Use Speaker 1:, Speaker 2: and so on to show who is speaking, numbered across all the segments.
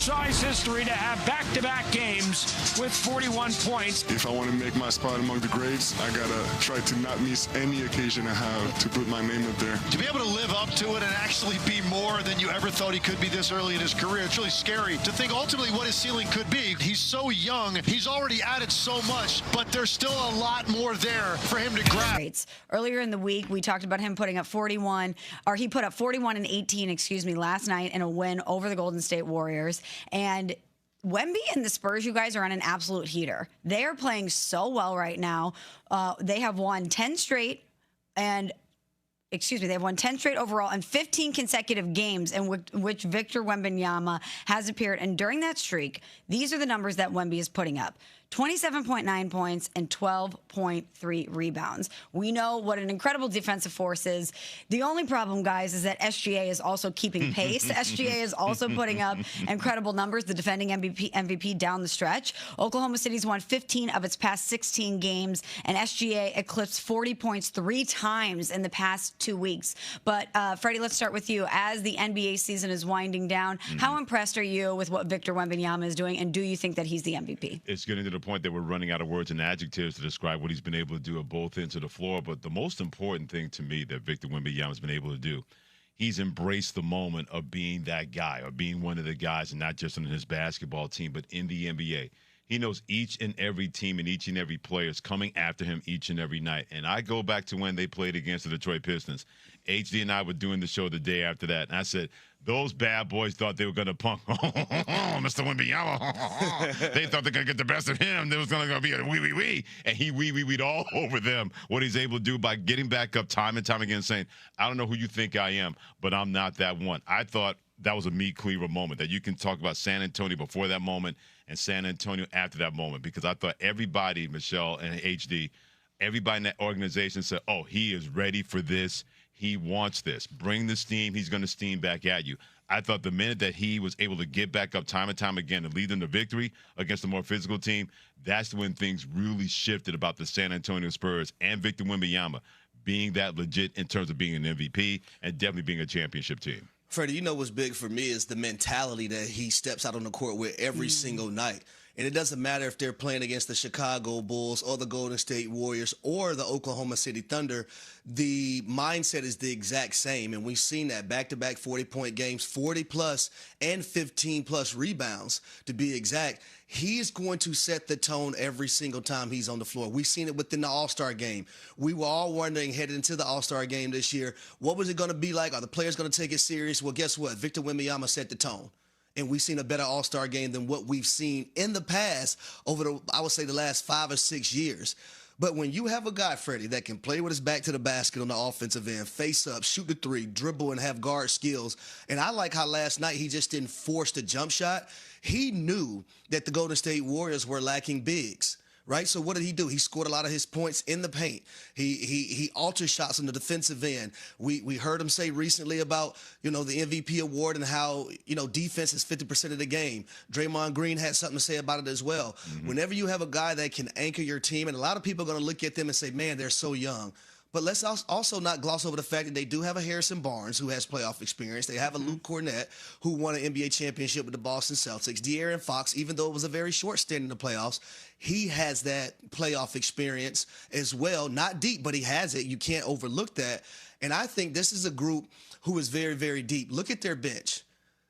Speaker 1: franchise history to have back-to-back games with 41 points.
Speaker 2: If I want to make my spot among the greats, I gotta try to not miss any occasion I have to put my name up there.
Speaker 3: To be able to live up to it and actually be more than you ever thought he could be this early in his career, it's really scary to think ultimately what his ceiling could be. He's so young, he's already added so much, but there's still a lot more there for him to grab.
Speaker 4: Earlier in the week, we talked about him putting up 41, or he put up 41 and 18, last night in a win over the Golden State Warriors. And Wemby and the Spurs, you guys, are on an absolute heater. They are playing so well right now. They have won 10 straight they've won 10 straight overall and 15 consecutive games in which Victor Wembanyama has appeared. And during that streak, these are the numbers that Wemby is putting up. 27.9 points and 12.3 rebounds. We know what an incredible defensive force is. The only problem, guys, is that SGA is also keeping pace. SGA is also putting up incredible numbers, the defending MVP down the stretch. Oklahoma City's won 15 of its past 16 games, and SGA eclipsed 40 points 3 times in the past 2 weeks. But, Freddie, let's start with you. As the NBA season is winding down, how impressed are you with what Victor Wembanyama is doing, and do you think that he's the MVP?
Speaker 5: It's getting to the point that we're running out of words and adjectives to describe what he's been able to do at both ends of the floor. But the most important thing to me that Victor Wembanyama has been able to do, he's embraced the moment of being that guy, or being one of the guys, and not just on his basketball team, but in the NBA. He knows each and every team and each and every player is coming after him each and every night. And I go back to when they played against the Detroit Pistons. HD and I were doing the show the day after that, and I said, those bad boys thought they were going to punk Mr. Wembanyama. They thought they were going to get the best of him. There was going to be a wee. And he wee-weed all over them. What he's able to do by getting back up time and time again, saying, I don't know who you think I am, but I'm not that one. I thought that was a Meat Cleaver moment, that you can talk about San Antonio before that moment and San Antonio after that moment, because I thought everybody, Michelle and HD, everybody in that organization said, oh, he is ready for this. He wants this. Bring the steam. He's going to steam back at you. I thought the minute that he was able to get back up time and time again and lead them to victory against a more physical team, that's when things really shifted about the San Antonio Spurs and Victor Wembanyama being that legit in terms of being an MVP and definitely being a championship team.
Speaker 6: Freddie, you know what's big for me is the mentality that he steps out on the court with every single night. And it doesn't matter if they're playing against the Chicago Bulls or the Golden State Warriors or the Oklahoma City Thunder. The mindset is the exact same. And we've seen that back-to-back 40-point games, 40-plus and 15-plus rebounds, to be exact. He is going to set the tone every single time he's on the floor. We've seen it within the All-Star game. We were all wondering, headed into the All-Star game this year, what was it going to be like? Are the players going to take it serious? Well, guess what? Victor Wembanyama set the tone. And we've seen a better All-Star game than what we've seen in the past over I would say, the last 5 or 6 years. But when you have a guy, Freddie, that can play with his back to the basket on the offensive end, face up, shoot the three, dribble, and have guard skills, and I like how last night he just didn't force the jump shot. He knew that the Golden State Warriors were lacking bigs. Right? So what did he do? He scored a lot of his points in the paint. He altered shots on the defensive end. We heard him say recently about, the MVP award and how, defense is 50% of the game. Draymond Green had something to say about it as well. Whenever you have a guy that can anchor your team, and a lot of people are going to look at them and say, man, they're so young. But let's also not gloss over the fact that they do have a Harrison Barnes who has playoff experience. They have a Luke Cornett who won an NBA championship with the Boston Celtics. De'Aaron Fox, even though it was a very short stint in the playoffs, he has that playoff experience as well. Not deep, but he has it. You can't overlook that. And I think this is a group who is very, very deep. Look at their bench.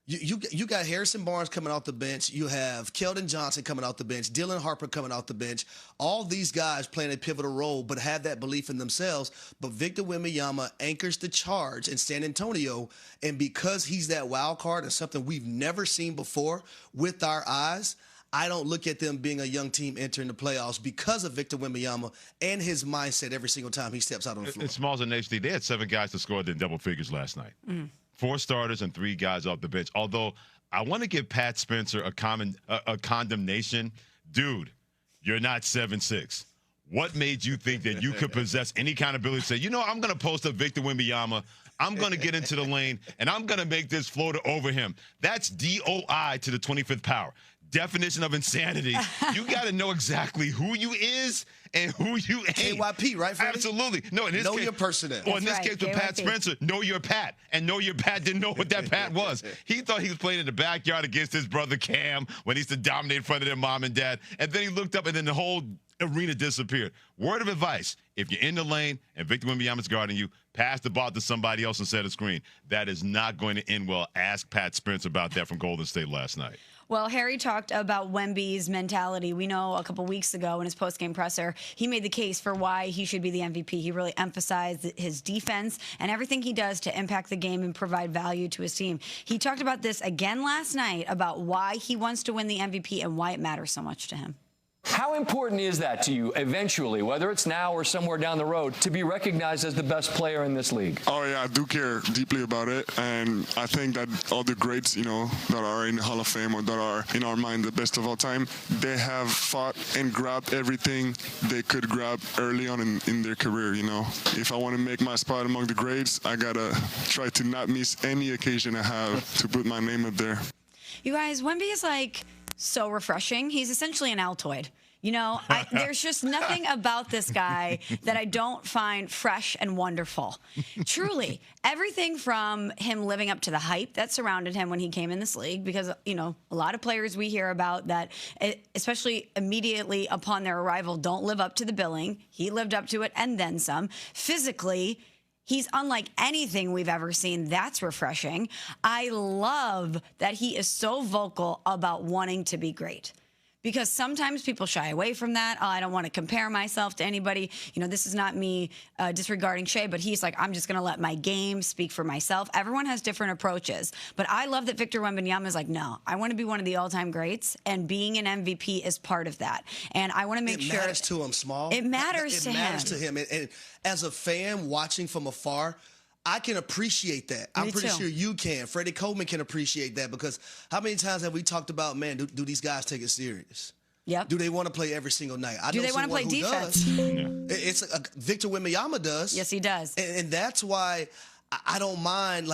Speaker 6: You got Harrison Barnes coming off the bench. You have Keldon Johnson coming off the bench. Dylan Harper coming off the bench. All these guys playing a pivotal role but have that belief in themselves. But Victor Wembanyama anchors the charge in San Antonio. And because he's that wild card and something we've never seen before with our eyes, I don't look at them being a young team entering the playoffs because of Victor Wembanyama and his mindset every single time he steps out on the floor.
Speaker 5: It's Smalls and HD. They had 7 guys that scored in double figures last night. 4 starters and 3 guys off the bench. Although I want to give Pat Spencer a condemnation. Dude, you're not 7'6". What made you think that you could possess any kind of ability to say, I'm going to post up Victor Wembanyama. I'm going to get into the lane, and I'm going to make this floater over him. That's DOI to the 25th power. definition of insanity. You got to know exactly who you is and who you ain't.
Speaker 6: KYP, right, Freddie?
Speaker 5: Absolutely. No, in this
Speaker 6: know
Speaker 5: case,
Speaker 6: your personnel.
Speaker 5: Or in this
Speaker 4: That's
Speaker 5: case,
Speaker 4: right,
Speaker 5: with Pat
Speaker 4: KYP.
Speaker 5: Spencer, know your Pat. And know your Pat didn't know what that Pat was. He thought he was playing in the backyard against his brother Cam when he used to dominate in front of their mom and dad. And then he looked up, and then the whole arena disappeared. Word of advice, if you're in the lane and Victor Wembanyama's guarding you, pass the ball to somebody else and set a screen. That is not going to end well. Ask Pat Spencer about that from Golden State last night.
Speaker 4: Well, Harry talked about Wemby's mentality. We know a couple weeks ago in his postgame presser, he made the case for why he should be the MVP. He really emphasized his defense and everything he does to impact the game and provide value to his team. He talked about this again last night about why he wants to win the MVP and why it matters so much to him.
Speaker 7: How important is that to you eventually, whether it's now or somewhere down the road, to be recognized as the best player in this league?
Speaker 2: Oh, yeah, I do care deeply about it. And I think that all the greats, that are in the Hall of Fame or that are, in our mind, the best of all time, they have fought and grabbed everything they could grab early on in their career, If I want to make my spot among the greats, I got to try to not miss any occasion I have to put my name up there.
Speaker 4: You guys, Wemby is so refreshing. He's essentially an Altoid. There's just nothing about this guy that I don't find fresh and wonderful. Truly, everything from him living up to the hype that surrounded him when he came in this league, because, a lot of players we hear about that, especially immediately upon their arrival, don't live up to the billing. He lived up to it and then some. Physically, he's unlike anything we've ever seen. That's refreshing. I love that he is so vocal about wanting to be great. Because sometimes people shy away from that. Oh, I don't want to compare myself to anybody. This is not me disregarding Shea, but he's like, I'm just going to let my game speak for myself. Everyone has different approaches. But I love that Victor Wembanyama is like, no, I want to be one of the all-time greats, and being an MVP is part of that. And I want to make sure.
Speaker 6: It matters to him, Small.
Speaker 4: It matters to him.
Speaker 6: It matters to him. And as a fan watching from afar, I can appreciate that. I'm pretty sure you can. Freddie Coleman can appreciate that, because how many times have we talked about, man, do these guys take it serious?
Speaker 4: Yep.
Speaker 6: Do they want to play every single night?
Speaker 4: Do they want to play defense?
Speaker 6: It's Victor Wembanyama does.
Speaker 4: Yes, he does.
Speaker 6: And that's why I don't mind.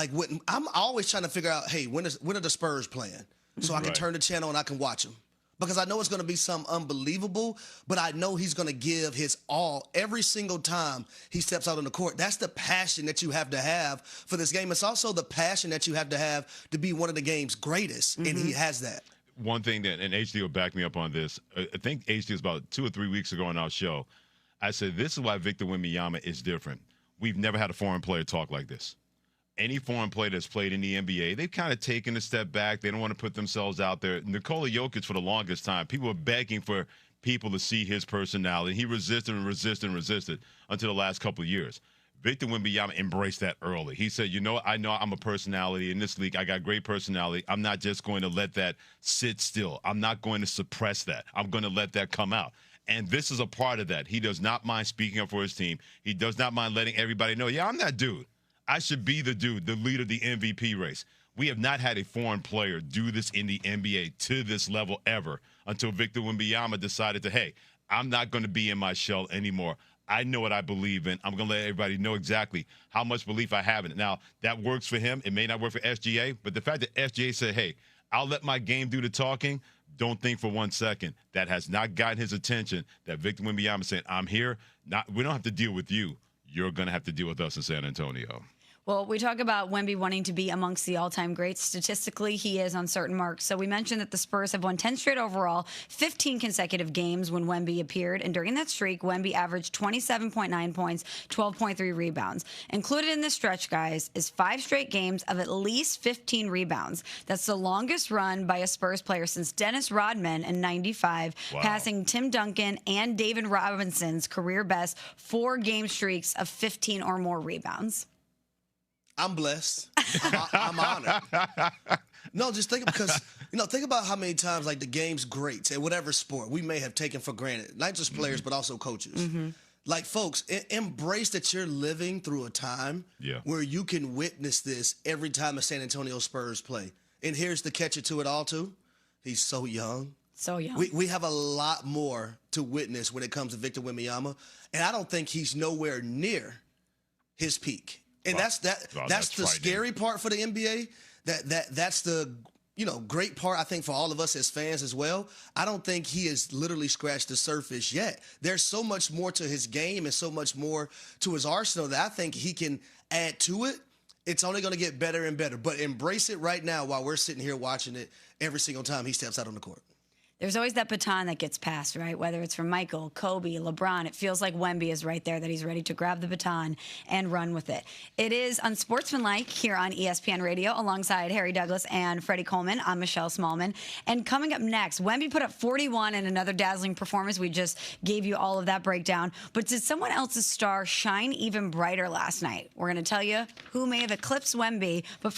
Speaker 6: I'm always trying to figure out, hey, when are the Spurs playing? So I can turn the channel and I can watch them. Because I know it's going to be something unbelievable, but I know he's going to give his all every single time he steps out on the court. That's the passion that you have to have for this game. It's also the passion that you have to be one of the game's greatest, and he has that.
Speaker 5: One thing that, and HD will back me up on this, I think HD was about 2 or 3 weeks ago on our show, I said, this is why Victor Wembanyama is different. We've never had a foreign player talk like this. Any foreign player that's played in the NBA, they've kind of taken a step back. They don't want to put themselves out there. Nikola Jokic, for the longest time, people were begging for people to see his personality. He resisted and resisted and resisted until the last couple of years. Victor Wembanyama embraced that early. He said, I know I'm a personality in this league. I got great personality. I'm not just going to let that sit still. I'm not going to suppress that. I'm going to let that come out. And this is a part of that. He does not mind speaking up for his team. He does not mind letting everybody know, I'm that dude. I should be the dude, the leader of the MVP race. We have not had a foreign player do this in the NBA to this level ever until Victor Wembanyama decided to, hey, I'm not going to be in my shell anymore. I know what I believe in. I'm going to let everybody know exactly how much belief I have in it. Now, that works for him. It may not work for SGA, but the fact that SGA said, hey, I'll let my game do the talking, don't think for 1 second that has not gotten his attention, that Victor Wembanyama saying, I'm here. We don't have to deal with you. You're going to have to deal with us in San Antonio.
Speaker 4: Well, we talk about Wemby wanting to be amongst the all-time greats. Statistically, he is on certain marks. So we mentioned that the Spurs have won 10 straight overall, 15 consecutive games when Wemby appeared. And during that streak, Wemby averaged 27.9 points, 12.3 rebounds. Included in this stretch, guys, is 5 straight games of at least 15 rebounds. That's the longest run by a Spurs player since Dennis Rodman in '95, passing Tim Duncan and David Robinson's career best 4-game streaks of 15 or more rebounds.
Speaker 6: I'm blessed. I'm honored. No, just think about how many times the game's greats at whatever sport we may have taken for granted, not just players but also coaches. Folks, embrace that you're living through a time where you can witness this every time a San Antonio Spurs play. And here's the catcher to it all too: he's so young. So young. We have a lot more to witness when it comes to Victor Wembanyama, and I don't think he's nowhere near his peak. And that's the scary part for the NBA. That's the great part, I think, for all of us as fans as well. I don't think he has literally scratched the surface yet. There's so much more to his game and so much more to his arsenal that I think he can add to it. It's only going to get better and better. But embrace it right now while we're sitting here watching it every single time he steps out on the court.
Speaker 4: There's always that baton that gets passed, right? Whether it's from Michael, Kobe, LeBron, it feels like Wemby is right there, that he's ready to grab the baton and run with it. It is Unsportsmanlike here on ESPN Radio alongside Harry Douglas and Freddie Coleman. I'm Michelle Smallman. And coming up next, Wemby put up 41 in another dazzling performance. We just gave you all of that breakdown. But did someone else's star shine even brighter last night? We're going to tell you who may have eclipsed Wemby. But